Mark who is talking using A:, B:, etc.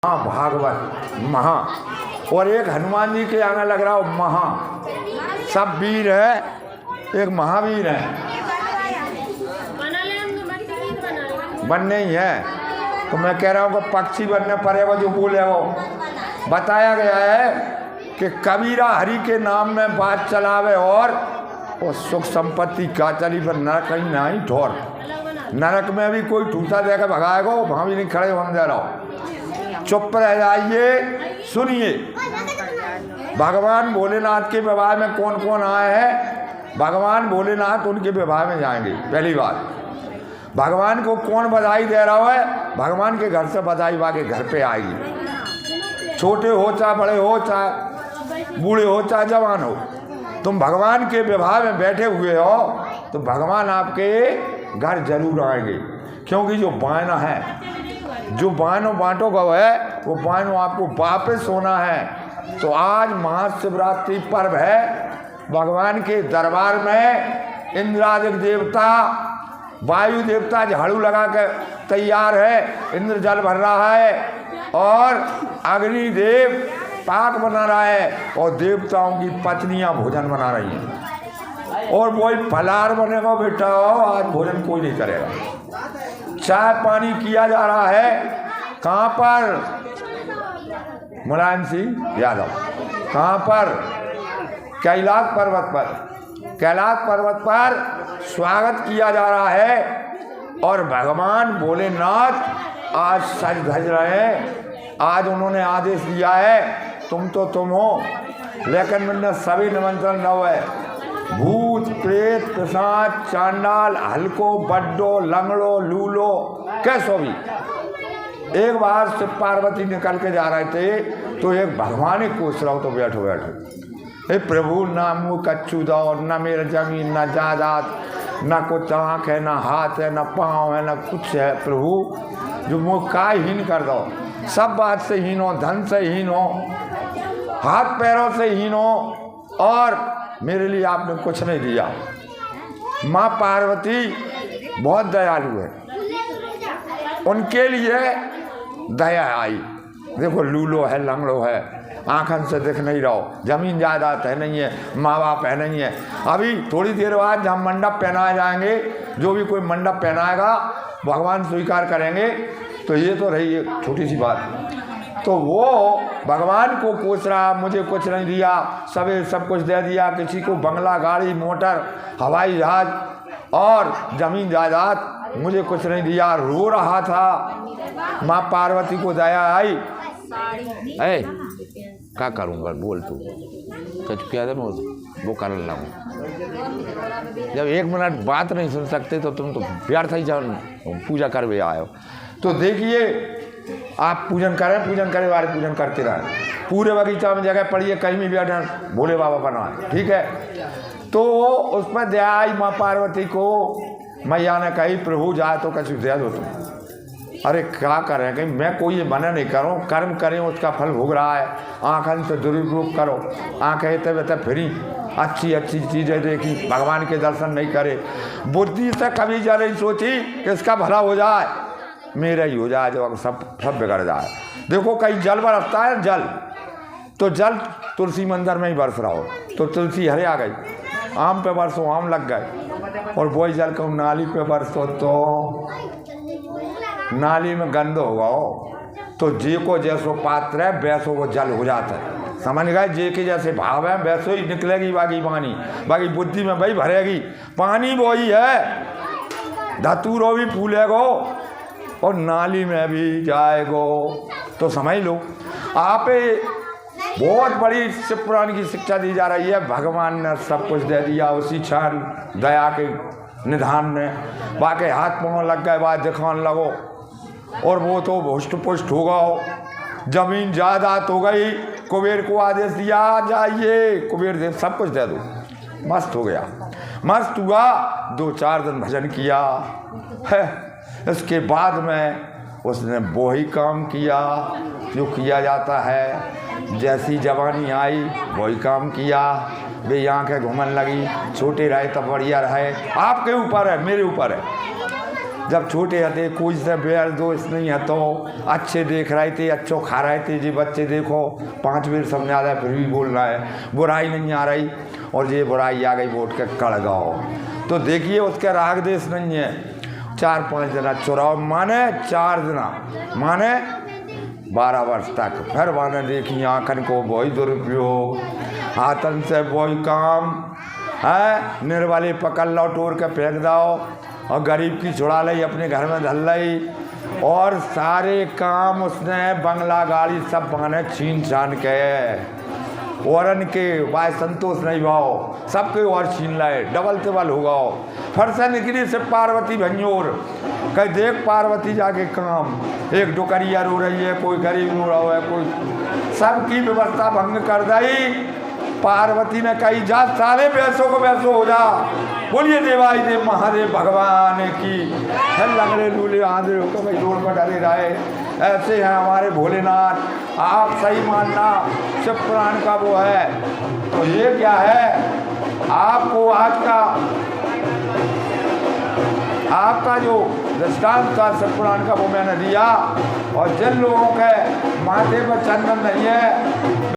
A: हाँ भागवत महा, और एक हनुमान जी के आगे लग रहा हो महा। सब वीर है, एक महावीर है, बनने ही है। तो मैं कह रहा हूँ कि पक्षी बनने पड़ेगा जो बोले वो। बताया गया है कि कबीरा हरि के नाम में बात चलावे और सुख संपत्ति का चली पर नरक ही नहीं ठोर। नरक में भी कोई ठूसा देकर भगाएगा, वहाँ भी नहीं खड़े हम जा रहा। चुप रह जाइए, सुनिए। भगवान भोलेनाथ के विवाह में कौन कौन आए हैं? भगवान भोलेनाथ उनके विवाह में जाएंगे। पहली बात, भगवान को कौन बधाई दे रहा है? भगवान के घर से बधाई वाके घर पे आएगी। छोटे हो चाहे बड़े हो, चाहे बूढ़े हो चाहे जवान हो, तुम भगवान के विवाह में बैठे हुए हो तो भगवान आपके घर जरूर आएंगे। क्योंकि जो बायना है, जो बायनो बांटो गो है, वो बायनो आपको वापस होना है। तो आज महाशिवरात्रि पर्व है। भगवान के दरबार में इंद्रादिक देवता, वायु देवता झाड़ू लगा कर तैयार है, इंद्र जल भर रहा है, और अग्निदेव पाक बना रहा है, और देवताओं की पत्नियां भोजन बना रही हैं। और वही फलाहार बनेगा बेटा, आज भोजन कोई नहीं करेगा। चाय पानी किया जा रहा है। कहाँ पर? मुलायम सिंह यादव। कहाँ पर? कैलाश पर्वत पर। कैलाश पर्वत पर स्वागत किया जा रहा है। और भगवान भोलेनाथ आज सज धज रहे हैं। आज उन्होंने आदेश दिया है, तुम तो तुम हो, लेकिन मैंने सभी निमंत्रण न है। भूत प्रेत पिशाच चांडाल हल्को बड्डो लंगड़ो लूलो कैसो भी। एक बार शिव पार्वती निकल के जा रहे थे तो एक भगवान पूछ रहा हो तो बैठो बैठो, हे प्रभु ना मुँह कच्चू दो, न मेरा जमीन न जायदाद, न कुछ आँख है, न हाथ है, न पाँव है, न कुछ है प्रभु, जो मुँह का हीन कर दो। सब बात से हीन हो, धन से हीन हो, हाथ पैरों से हीन हो, और मेरे लिए आपने कुछ नहीं दिया। माँ पार्वती बहुत दयालु है, उनके लिए दया आई। देखो लूलो है, लंगड़ो है, आँखन से दिख नहीं रहो, जमीन जायदाद है नहीं है, माँ बाप है नहीं है। अभी थोड़ी देर बाद जब मंडप पहनाए जाएंगे, जो भी कोई मंडप पहनाएगा भगवान स्वीकार करेंगे। तो ये तो रही एक छोटी सी बात। तो वो भगवान को पूछ रहा, मुझे कुछ नहीं दिया, सब कुछ दे दिया। किसी को बंगला, गाड़ी, मोटर, हवाई जहाज और जमीन जायदाद, मुझे कुछ नहीं दिया। रो रहा था। माँ पार्वती को दया आई। ऐ क्या करूँगा, बोल तू कुछ किया था, वो कर रहा हूँ। जब एक मिनट बात नहीं सुन सकते तो तुम तो व्यर्थ ही पूजा कर भी आए हो। तो देखिए, आप पूजन करें वाले पूजन करते रहें। पूरे बगीचा में जगह पड़ी है, कहीं भी बैठे भोले बाबा बना है, ठीक है। तो उस पर दया आई माँ पार्वती को। मैया ने कही, प्रभु जाए तो कुछ दे दो तुम। अरे क्या करें, कहीं मैं कोई ये मना नहीं करूँ, कर्म करें उसका फल भोग रहा है। आँखन से दुरुपयोग करो, आँखें तब फिरी, अच्छी अच्छी चीज़ें देखी, भगवान के दर्शन नहीं करे। बुद्धि से कभी जा नहीं सोची कि इसका भला हो जाए, मेरा ही हो जाए, जो सब बिगड़ जाए। देखो कहीं जल बरसता है, जल तो जल तुलसी मंदिर में ही बरस रहा हो तो तुलसी हरे आ गई, आम पे बरसो आम लग गए, और वही जल को नाली पे बरसो तो नाली में गंद होगा हो। तो जे को जैसो पात्र है वैसो वो जल हो जाता है। समझ गए? जे के जैसे भाव है वैसो ही निकलेगी बाकी पानी, बाकी बुद्धि में वही भरेगी। पानी वही है, धतूरो भी फूलेगो और नाली में भी जाएगो। तो समझ लो आप, बहुत बड़ी शिव पुराण की शिक्षा दी जा रही है। भगवान ने सब कुछ दे दिया उसी क्षण, दया के निधान में। बाकी हाथ पाँव लग गए, बाद दिखाने लगो, और वो तो हुष्ट पुष्ट हो गओ। जमीन जायदाद हो गई। कुबेर को आदेश दिया, जाइए कुबेर देव सब कुछ दे दो। मस्त हो गया, मस्त हुआ। 2-4 दिन भजन किया है। इसके बाद में उसने वो ही काम किया जो किया जाता है। जैसी जवानी आई वही काम किया। वे आँखें घूमने लगी, छोटे रहे तब बढ़िया रहे। आपके ऊपर है, मेरे ऊपर है। जब छोटे थे कोई से बैर दोस्त नहीं है तो अच्छे देख रहे थे, अच्छो खा रहे थे। जी बच्चे देखो 5 बार समझा रहा है फिर भी बोल रहा है, बुराई नहीं आ रही, और ये बुराई आ गई वोट के कड़ गाओ। तो देखिए उसके राग देश नहीं है। 4-5 जना चुराव माने 4 जना माने 12 वर्ष तक, फिर माने देखिए आंखन को वही दुरुपयोग, हाथन से वही काम है, निर्वाले पकड़ लो टोर के फेंक दो, और गरीब की छुड़ा ली अपने घर में धल ली, और सारे काम उसने बंगला गाड़ी सब माने छीन छान के, औरन के वाय संतोष नहीं भाव सबके और छीन लाए, डबल टेबल हो गओ। फिर से निकली से पार्वती भंजोर कह देख पार्वती जाके काम, एक डुकरिया रो रही है, कोई गरीब रो रहा है, कोई सबकी व्यवस्था भंग कर दी। पार्वती ने कही जा सारे पैसों को पैसों हो जा। बोलिए देवाई देव महादेव भगवान की। फिर लगड़े लूले आंधे होकर भाई रोड पर डले रहे। ऐसे हैं हमारे भोलेनाथ, आप सही मानना शिव पुराण का वो है। तो ये क्या है, आपको आज का आपका जो दृष्टांत था शिव पुराण का वो मैंने दिया। और जिन लोगों के माथे पर चंदन नहीं है